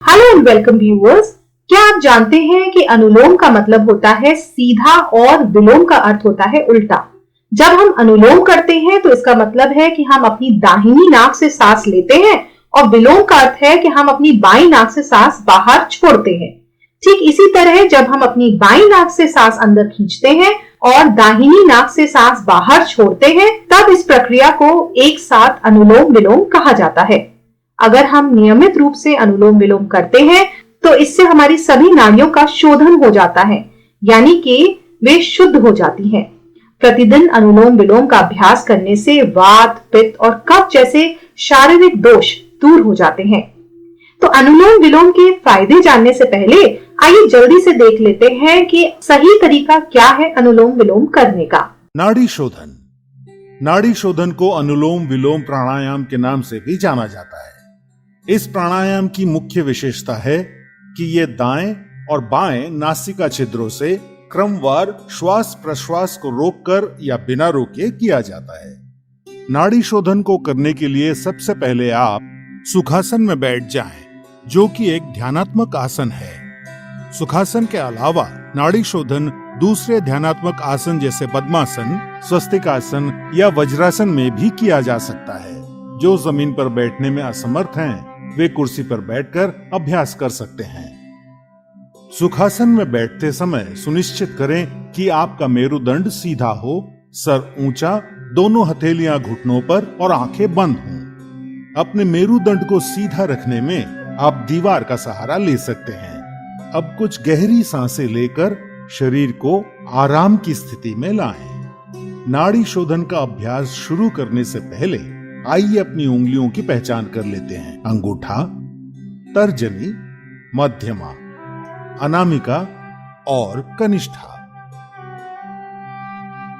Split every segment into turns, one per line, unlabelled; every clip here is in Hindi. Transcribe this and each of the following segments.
Hello and welcome viewers. क्या आप जानते हैं कि अनुलोम का मतलब होता है सीधा और विलोम का अर्थ होता है उल्टा। जब हम अनुलोम करते हैं तो इसका मतलब है कि हम अपनी दाहिनी नाक से सांस लेते हैं और विलोम का अर्थ है कि हम अपनी बाईं नाक से सांस बाहर छोड़ते हैं। ठीक इसी तरह जब हम अपनी बाईं नाक से सांस अंदर खींचते हैं और दाहिनी नाक से सांस बाहर छोड़ते हैं, तब इस प्रक्रिया को एक साथ अनुलोम विलोम कहा जाता है। अगर हम नियमित रूप से अनुलोम विलोम करते हैं तो इससे हमारी सभी नाड़ियों का शोधन हो जाता है, यानी कि वे शुद्ध हो जाती हैं। प्रतिदिन अनुलोम विलोम का अभ्यास करने से वात, पित्त और कफ जैसे शारीरिक दोष दूर हो जाते हैं। तो अनुलोम विलोम के फायदे जानने से पहले आइए जल्दी से देख लेते हैं कि सही तरीका क्या है अनुलोम विलोम करने का।
नाड़ी शोधन। नाड़ी शोधन को अनुलोम विलोम प्राणायाम के नाम से भी जाना जाता है। इस प्राणायाम की मुख्य विशेषता है कि ये दाएं और बाएं नासिका छिद्रों से क्रमवार श्वास प्रश्वास को रोककर या बिना रोके किया जाता है। नाड़ी शोधन को करने के लिए सबसे पहले आप सुखासन में बैठ जाएं, जो कि एक ध्यानात्मक आसन है। सुखासन के अलावा नाड़ी शोधन दूसरे ध्यानात्मक आसन जैसे पद्मासन, स्वस्तिकासन या वज्रासन में भी किया जा सकता है। जो जमीन पर बैठने में असमर्थ हैं, वे कुर्सी पर बैठकर अभ्यास कर सकते हैं। सुखासन में बैठते समय सुनिश्चित करें कि आपका मेरुदंड सीधा हो, सर ऊंचा, दोनों हथेलियां घुटनों पर और आंखें बंद हों। अपने मेरुदंड को सीधा रखने में आप दीवार का सहारा ले सकते हैं। अब कुछ गहरी सांसें लेकर शरीर को आराम की स्थिति में लाएं। नाड़ी शोधन का अभ्यास शुरू करने से पहले आइए अपनी उंगलियों की पहचान कर लेते हैं। अंगूठा, तर्जनी, मध्यमा, अनामिका और कनिष्ठा।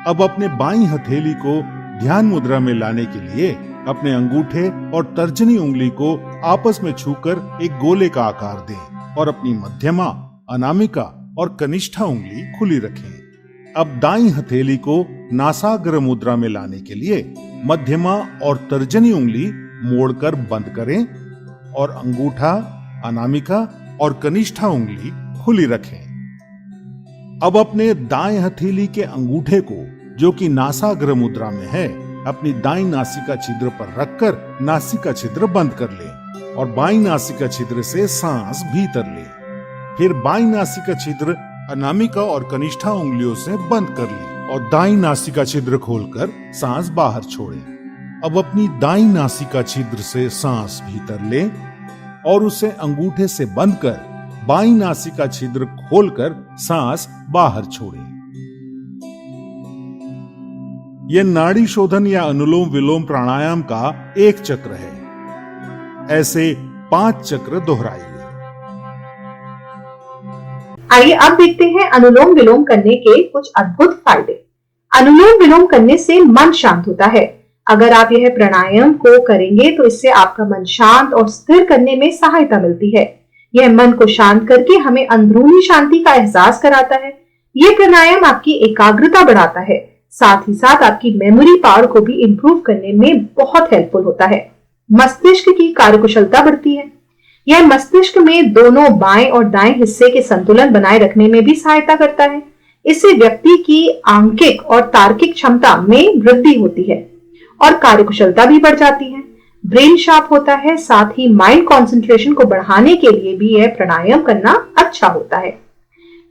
अब अपने बाईं हथेली को ध्यान मुद्रा में लाने के लिए अपने अंगूठे और तर्जनी उंगली को आपस में छूकर एक गोले का आकार दें और अपनी मध्यमा, अनामिका और कनिष्ठा उंगली खुली रखें। अब दाईं हथेली को नासाग्र मुद्रा में लाने के लिए मध्यमा और तर्जनी उंगली मोड़कर बंद करें और अंगूठा, अनामिका और कनिष्ठा उंगली खुली रखें। अब अपने दाएं हथेली के अंगूठे को, जो कि नासाग्र मुद्रा में है, अपनी दाईं नासिका छिद्र पर रखकर नासिका छिद्र बंद कर लें और बाईं नासिका छिद्र से सांस भीतर लें। फिर बाईं नासिका छिद्र अनामिका और कनिष्ठा उंगलियों से बंद कर लें और दाईं नासिका छिद्र खोलकर सांस बाहर छोड़ें। अब अपनी दाईं नासिका छिद्र से सांस भीतर लें और उसे अंगूठे से बंद कर बाईं नासिका छिद्र खोलकर सांस बाहर छोड़ें। यह नाड़ी शोधन या अनुलोम विलोम प्राणायाम का एक चक्र है। ऐसे 5 चक्र दोहराइए।
आइए अब देखते हैं अनुलोम विलोम करने के कुछ अद्भुत फायदे। अनुलोम विलोम करने से मन शांत होता है। अगर आप यह प्राणायाम को करेंगे तो इससे आपका मन शांत और स्थिर करने में सहायता मिलती है। यह मन को शांत करके हमें अंदरूनी शांति का एहसास कराता है। यह प्राणायाम आपकी एकाग्रता बढ़ाता है, साथ ही साथ आपकी मेमोरी पावर को भी इंप्रूव करने में बहुत हेल्पफुल होता है। मस्तिष्क की कार्यकुशलता बढ़ती है। यह मस्तिष्क में दोनों बाएं और दाएं हिस्से के संतुलन बनाए रखने में भी सहायता करता है। इससे व्यक्ति की आंकिक और तार्किक क्षमता में वृद्धि होती है और कार्यकुशलता भी बढ़ जाती है। ब्रेन शार्प होता है, साथ ही माइंड कंसंट्रेशन को बढ़ाने के लिए भी यह प्राणायाम करना अच्छा होता है।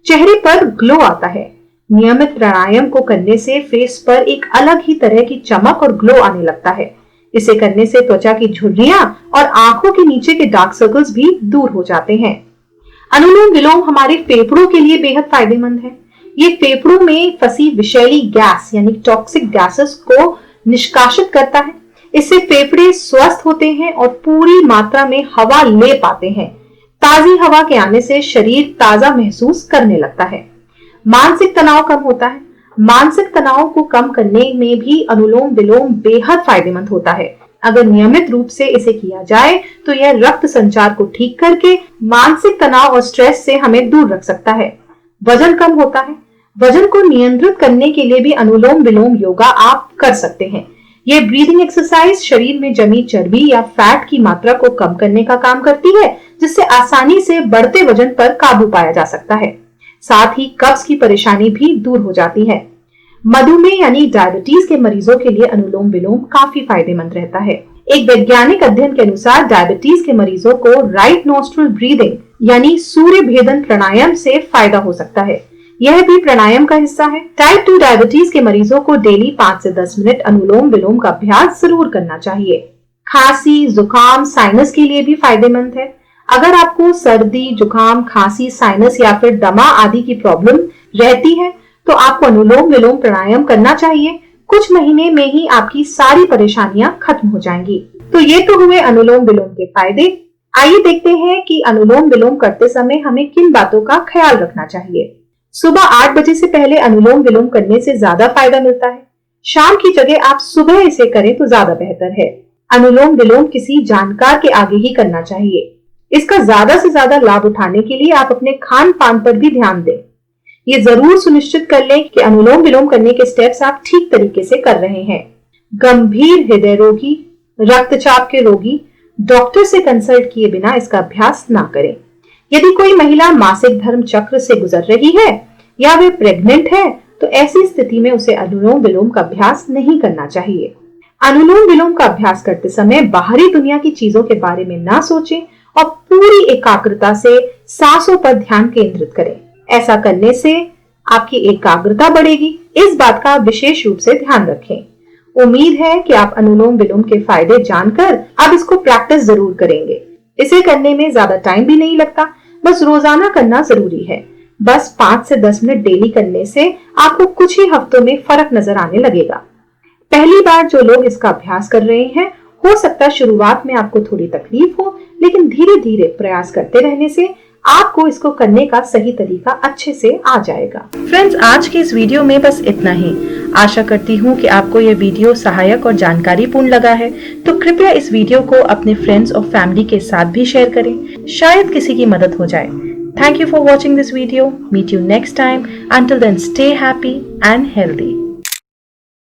चेहरे पर ग्लो आता है। नियमित प्राणायाम को करने से फेस पर एक अलग ही तरह की चमक और ग्लो आने लगता है। इसे करने से त्वचा की झुर्रियां और आंखों के नीचे के डार्क सर्कल्स भी दूर हो जाते हैं। अनुलोम विलोम हमारे फेफड़ों के लिए बेहद फायदेमंद है। ये फेफड़ों में फंसी विषैली गैस यानी टॉक्सिक गैसेस को निष्कासित करता है। इससे फेफड़े स्वस्थ होते हैं और पूरी मात्रा में हवा ले पाते हैं। ताजी हवा के आने से शरीर ताजा महसूस करने लगता है। मानसिक तनाव कम होता है। मानसिक तनाव को कम करने में भी अनुलोम विलोम बेहद फायदेमंद होता है। अगर नियमित रूप से इसे किया जाए तो यह रक्त संचार को ठीक करके मानसिक तनाव और स्ट्रेस से हमें दूर रख सकता है। वजन कम होता है। वजन को नियंत्रित करने के लिए भी अनुलोम विलोम योगा आप कर सकते हैं। ये ब्रीदिंग एक्सरसाइज शरीर में जमी चर्बी या फैट की मात्रा को कम करने का काम करती है, जिससे आसानी से बढ़ते वजन पर काबू पाया जा सकता है। साथ ही कब्ज की परेशानी भी दूर हो जाती है। मधुमेह यानी डायबिटीज के मरीजों के लिए अनुलोम विलोम काफी फायदेमंद रहता है। एक वैज्ञानिक अध्ययन के अनुसार डायबिटीज के मरीजों को राइट नोस्ट्रल ब्रीदिंग यानी सूर्य भेदन प्राणायाम से फायदा हो सकता है। यह भी प्राणायाम का हिस्सा है। टाइप 2 डायबिटीज के मरीजों को डेली 5 से 10 मिनट अनुलोम विलोम का अभ्यास जरूर करना चाहिए। खांसी, जुकाम, साइनस के लिए भी फायदेमंद है। अगर आपको सर्दी, जुकाम, खांसी, साइनस या फिर दमा आदि की प्रॉब्लम रहती है तो आपको अनुलोम विलोम प्राणायाम करना चाहिए। कुछ महीने में ही आपकी सारी परेशानियां खत्म हो जाएंगी। तो ये तो हुए अनुलोम विलोम के फायदे। आइए देखते हैं कि अनुलोम विलोम करते समय हमें किन बातों का ख्याल रखना चाहिए। सुबह 8 बजे से पहले अनुलोम विलोम करने से ज्यादा फायदा मिलता है। शाम की जगह आप सुबह इसे करें तो ज्यादा बेहतर है। अनुलोम विलोम किसी जानकार के आगे ही करना चाहिए। इसका ज्यादा से ज्यादा लाभ उठाने के लिए आप अपने खान पान पर भी ध्यान दें। ये जरूर सुनिश्चित कर लें कि अनुलोम विलोम करने के स्टेप्स आप ठीक तरीके से कर रहे हैं। गंभीर हृदय रोगी, रक्तचाप के रोगी डॉक्टर से कंसल्ट किए बिना इसका अभ्यास ना करें। यदि कोई महिला मासिक धर्म चक्र से गुजर रही है या वे प्रेग्नेंट है तो ऐसी स्थिति में उसे अनुलोम विलोम का अभ्यास नहीं करना चाहिए। अनुलोम विलोम का अभ्यास करते समय बाहरी दुनिया की चीजों के बारे में ना सोचें और पूरी एकाग्रता से सांसों पर ध्यान केंद्रित करें। ऐसा करने से आपकी एकाग्रता बढ़ेगी। इस बात का विशेष रूप से ध्यान रखें। उम्मीद है कि आप अनुलोम विलोम के फायदे जानकर अब इसको प्रैक्टिस जरूर करेंगे। इसे करने में ज्यादा टाइम भी नहीं लगता, बस रोजाना करना जरूरी है। बस 5 से 10 मिनट डेली करने से आपको कुछ ही हफ्तों में फर्क नजर आने लगेगा। पहली बार जो लोग इसका अभ्यास कर रहे हैं, हो सकता है शुरुआत में आपको थोड़ी तकलीफ हो, लेकिन धीरे धीरे प्रयास करते रहने से आपको इसको करने का सही तरीका अच्छे से आ जाएगा। फ्रेंड्स, आज के इस वीडियो में बस इतना ही। आशा करती हूँ कि आपको यह वीडियो सहायक और जानकारीपूर्ण लगा है, तो कृपया इस वीडियो को अपने फ्रेंड्स और फैमिली के साथ भी शेयर करें। शायद किसी की मदद हो जाए। Thank you for watching this video. Meet you next time. Until then, stay happy and healthy.